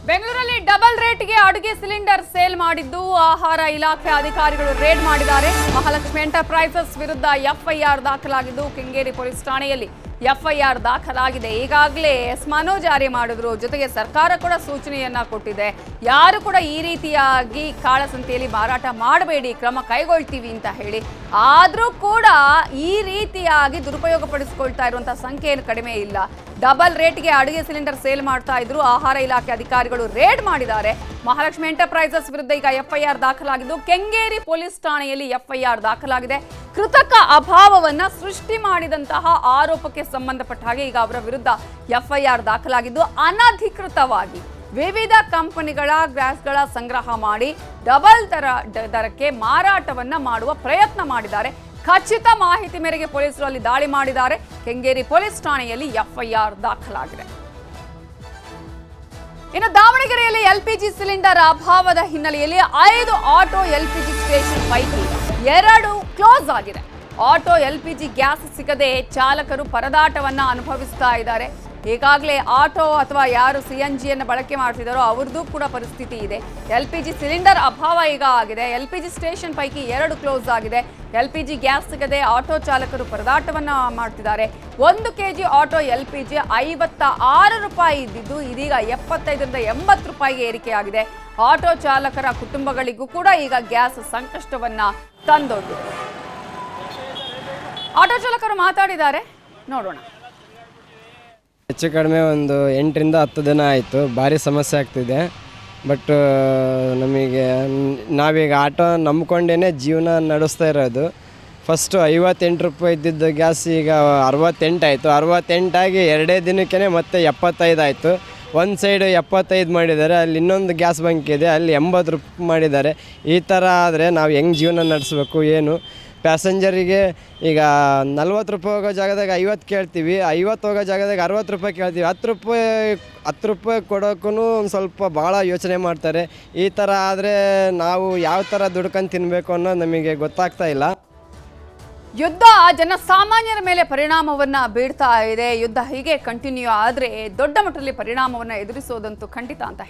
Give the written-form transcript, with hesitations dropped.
ಬೆಂಗಳೂರಲ್ಲಿ ಡಬಲ್ ರೇಟ್ಗೆ ಅಡುಗೆ cylinder sale ಮಾಡಿದ್ದು ಆಹಾರ ಇಲಾಖೆ ಅಧಿಕಾರಿಗಳು ರೇಡ್ ಮಾಡಿದ್ದಾರೆ. ಮಹಾಲಕ್ಷ್ಮಿ ಎಂಟರ್ಪ್ರೈಸಸ್ ವಿರುದ್ಧ ಎಫ್ಐಆರ್ ದಾಖಲಾಗಿದ್ದು ಕೆಂಗೇರಿ ಪೊಲೀಸ್ ಠಾಣೆಯಲ್ಲಿ ಎಫ್ಐಆರ್ ದಾಖಲಾಗಿದೆ. ಈಗಾಗಲೇ ಎಸ್ಮಾನೋ ಜಾರಿ ಮಾಡಿದ್ರು. ಜೊತೆಗೆ ಸರ್ಕಾರ ಕೂಡ ಸೂಚನೆಯನ್ನ ಕೊಟ್ಟಿದೆ. ಯಾರು ಕೂಡ ಈ ರೀತಿಯಾಗಿ ಕಾಳಸಂತೆಯಲ್ಲಿ ಮಾರಾಟ ಮಾಡಬೇಡಿ, ಕ್ರಮ ಕೈಗೊಳ್ತೀವಿ ಅಂತ ಹೇಳಿ. ಆದರೂ ಕೂಡ ಈ ರೀತಿಯಾಗಿ ದುರುಪಯೋಗ ಪಡಿಸಿಕೊಳ್ತಾ ಇರುವಂತಹ ಸಂಖ್ಯೆ ಏನು ಕಡಿಮೆ ಇಲ್ಲ. ಡಬಲ್ ರೇಟ್ಗೆ ಅಡುಗೆ ಸಿಲಿಂಡರ್ ಸೇಲ್ ಮಾಡ್ತಾ ಇದ್ರು. ಆಹಾರ ಇಲಾಖೆ ಅಧಿಕಾರಿಗಳು ರೇಡ್ ಮಾಡಿದ್ದಾರೆ. ಮಹಾಲಕ್ಷ್ಮಿ ಎಂಟರ್ಪ್ರೈಸಸ್ ವಿರುದ್ಧ ಈಗ ಎಫ್ಐಆರ್ ದಾಖಲಾಗಿದ್ದು ಕೆಂಗೇರಿ ಪೊಲೀಸ್ ಠಾಣೆಯಲ್ಲಿ ಎಫ್ಐಆರ್ ದಾಖಲಾಗಿದೆ. ಕೃತಕ ಅಭಾವವನ್ನ ಸೃಷ್ಟಿ ಮಾಡಿದಂತಹ ಆರೋಪಕ್ಕೆ ಸಂಬಂಧಪಟ್ಟ ಹಾಗೆ ಈಗ ಅವರ ವಿರುದ್ಧ ಎಫ್ಐಆರ್ ದಾಖಲಾಗಿದ್ದು ಅನಧಿಕೃತವಾಗಿ ವಿವಿಧ ಕಂಪನಿಗಳ ಗ್ಯಾಸ್ಗಳ ಸಂಗ್ರಹ ಮಾಡಿ ಡಬಲ್ ದರಕ್ಕೆ ಮಾರಾಟವನ್ನ ಮಾಡುವ ಪ್ರಯತ್ನ ಮಾಡಿದ್ದಾರೆ. ಖಚಿತ ಮಾಹಿತಿ ಮೇರೆಗೆ ಪೊಲೀಸರು ಅಲ್ಲಿ ದಾಳಿ ಮಾಡಿದ್ದಾರೆ. ಕೆಂಗೇರಿ ಪೊಲೀಸ್ ಠಾಣೆಯಲ್ಲಿ ಎಫ್ಐಆರ್ ದಾಖಲಾಗಿದೆ. ಇನ್ನು ದಾವಣಗೆರೆಯಲ್ಲಿ ಎಲ್ಪಿಜಿ ಸಿಲಿಂಡರ್ ಅಭಾವದ ಹಿನ್ನೆಲೆಯಲ್ಲಿ 5 ಆಟೋ ಎಲ್ಪಿಜಿ ಸ್ಟೇಷನ್ ಪೈಕಿ 2 ಕ್ಲೋಸ್ ಆಗಿದೆ. ಆಟೋ ಎಲ್ಪಿಜಿ ಗ್ಯಾಸ್ ಸಿಗದೆ ಚಾಲಕರು ಪರದಾಟವನ್ನ ಅನುಭವಿಸ್ತಾ ಇದ್ದಾರೆ. ಈಗಾಗಲೇ ಆಟೋ ಅಥವಾ ಯಾರು ಸಿಎನ್ಜಿಯನ್ನು ಬಳಕೆ ಮಾಡ್ತಿದ್ದಾರೋ ಅವ್ರದ್ದು ಕೂಡ ಪರಿಸ್ಥಿತಿ ಇದೆ. ಎಲ್ಪಿಜಿ ಸಿಲಿಂಡರ್ ಅಭಾವ ಈಗ ಆಗಿದೆ. ಎಲ್ಪಿಜಿ ಸ್ಟೇಷನ್ ಪೈಕಿ 2 ಕ್ಲೋಸ್ ಆಗಿದೆ. ಎಲ್ಪಿಜಿ ಗ್ಯಾಸ್ ಸಿಗದೆ ಆಟೋ ಚಾಲಕರು ಪರದಾಟವನ್ನ ಮಾಡ್ತಿದ್ದಾರೆ. 1 ಕೆಜಿ ಆಟೋ ಎಲ್ಪಿಜಿ 56 ರೂಪಾಯಿ ಇದ್ದಿದ್ದು ಇದೀಗ 75ರಿಂದ 80 ರೂಪಾಯಿಗೆ ಏರಿಕೆಯಾಗಿದೆ. ಆಟೋ ಚಾಲಕರ ಕುಟುಂಬಗಳಿಗೂ ಕೂಡ ಈಗ ಗ್ಯಾಸ್ ಸಂಕಷ್ಟವನ್ನ ತಂದೊಡ್ಡಿದೆ. ಆಟೋ ಚಾಲಕರು ಮಾತಾಡಿದ್ದಾರೆ, ನೋಡೋಣ. ಹೆಚ್ಚು ಕಡಿಮೆ ಒಂದು 8ರಿಂದ 10 ದಿನ ಆಯಿತು. ಭಾರಿ ಸಮಸ್ಯೆ ಆಗ್ತಿದೆ. ಬಟ್ ನಮಗೆ ನಾವೀಗ ಆಟೋ ನಂಬ್ಕೊಂಡೇ ಜೀವನ ನಡೆಸ್ತಾ ಇರೋದು. ಫಸ್ಟು 58 ರೂಪಾಯಿ ಇದ್ದಿದ್ದು ಗ್ಯಾಸ್ ಈಗ 68 ಆಯಿತು. 68 ಆಗಿ 2 ದಿನಕ್ಕೇ ಮತ್ತೆ 75 ಆಯಿತು. ಒಂದು ಸೈಡು 75 ಮಾಡಿದ್ದಾರೆ, ಅಲ್ಲಿ ಇನ್ನೊಂದು ಗ್ಯಾಸ್ ಬಂಕ್ ಇದೆ, ಅಲ್ಲಿ 80 ರೂಪಾಯಿ ಮಾಡಿದ್ದಾರೆ. ಈ ಥರ ಆದರೆ ನಾವು ಹೆಂಗೆ ಜೀವನ ನಡೆಸ್ಬೇಕು ಏನು? ಪ್ಯಾಸೆಂಜರಿಗೆ ಈಗ 40 ರೂಪಾಯಿ ಹೋಗೋ ಜಾಗದಾಗ 50 ಕೇಳ್ತೀವಿ, 50 ಹೋಗೋ ಜಾಗದಾಗ 60 ರೂಪಾಯಿ ಕೇಳ್ತೀವಿ. 10 ರೂಪಾಯಿ ಕೊಡೋಕ್ಕೂ ಒಂದು ಸ್ವಲ್ಪ ಭಾಳ ಯೋಚನೆ ಮಾಡ್ತಾರೆ. ಈ ಥರ ಆದರೆ ನಾವು ಯಾವ ಥರ ದುಡ್ಕೊಂಡು ತಿನ್ನಬೇಕು ಅನ್ನೋದು ನಮಗೆ ಗೊತ್ತಾಗ್ತಾ ಇಲ್ಲ. ಯುದ್ಧ ಜನಸಾಮಾನ್ಯರ ಮೇಲೆ ಪರಿಣಾಮವನ್ನ ಬೀಳ್ತಾ ಇದೆ. ಯುದ್ಧ ಹೀಗೆ ಕಂಟಿನ್ಯೂ ಆದರೆ ದೊಡ್ಡ ಮಟ್ಟದಲ್ಲಿ ಪರಿಣಾಮವನ್ನು ಎದುರಿಸೋದಂತೂ ಖಂಡಿತ ಅಂತ